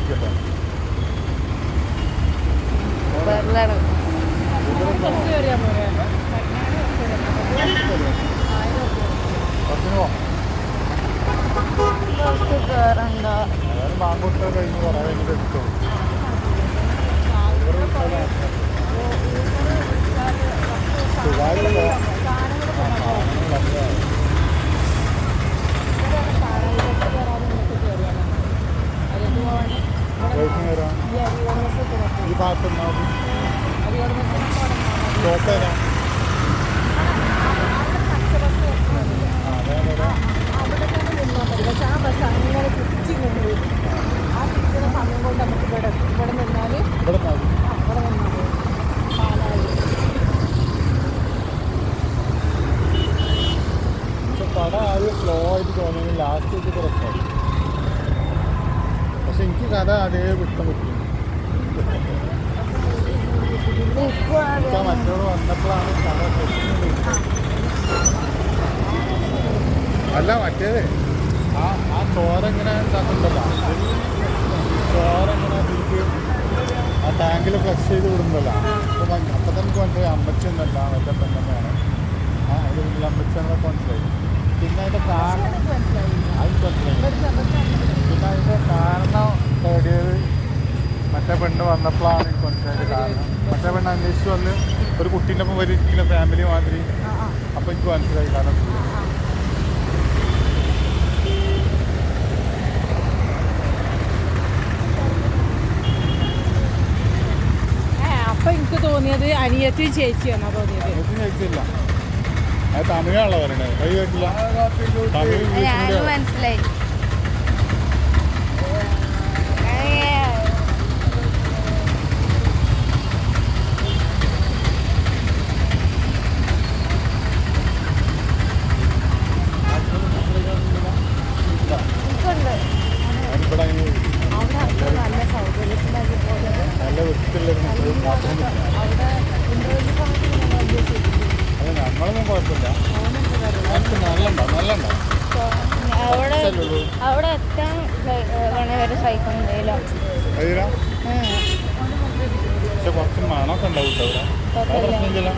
നോക്കിയല്ലോ. ബാങ്കൊട്ട് കഴിഞ്ഞ് കുറേ കഴിഞ്ഞിട്ട് എടുത്തു. ഈ ഭാഗത്ത് ഷോപ്പേതാ? പക്ഷെ കട ആദ്യം സ്ലോ ആയിട്ട് തോന്നുന്നു, ലാസ്റ്റ് വെച്ച് കുറച്ചായി. പക്ഷെ എനിക്ക് കഥ അതേ വിട്ടം കിട്ടും. മറ്റോട് വന്നപ്പോഴാണ് കട അല്ല മറ്റേത് ആ ചോരെങ്ങനെ ഇതാക്കുന്നുണ്ടല്ലോ, ചോരെങ്ങനെ തിരിച്ച് ആ ടാങ്കിൽ ഫ്ലഷ് ചെയ്ത് വിടുന്നല്ലോ. അപ്പം തന്നെ എനിക്ക് മനസ്സിലായി അമ്മച്ചി എന്നല്ല മറ്റേ പെണ്ണെന്നാണ്. ആ അതിൻ്റെ വീട്ടിൽ അമ്മച്ചി എന്നൊക്കെ മനസ്സിലായി. പിന്നെ അതിൻ്റെ കാരണം അത് മനസ്സിലായി. പിന്നെ അതിൻ്റെ കാരണം തേടിയത് മറ്റേ പെണ്ണ് വന്നപ്പോഴാണ് എനിക്ക് മനസ്സിലായത്. കാരണം മറ്റേ പെണ്ണ് അന്വേഷിച്ച് വന്ന് ഒരു കുട്ടീൻ്റെ ഒപ്പം വരിക്കുന്ന ഫാമിലി മാതിരി. അപ്പോൾ എനിക്ക് മനസ്സിലായി കാരണം. അപ്പൊ എനിക്ക് തോന്നിയത് അനിയത്തിയും ചേച്ചിയാണോ തോന്നിയത്? അനിയത്തിയും ചേച്ചിയില്ല, അത് തമിഴാണല്ലോ പറയണത്. കൈ കേട്ടില്ല, തമിഴ് മനസ്സിലായി. നല്ല വൃത്തിയുള്ളൊരു ബാത്റൂം. അത് ഞങ്ങളൊന്നും കുഴപ്പമില്ല. നല്ല അവിടെ എത്താൻ വരെ സഹിക്കുന്നില്ല. പക്ഷെ കുറച്ച് മണമൊക്കെ ഉണ്ടാവും അവിടെ. പ്രശ്നമില്ല.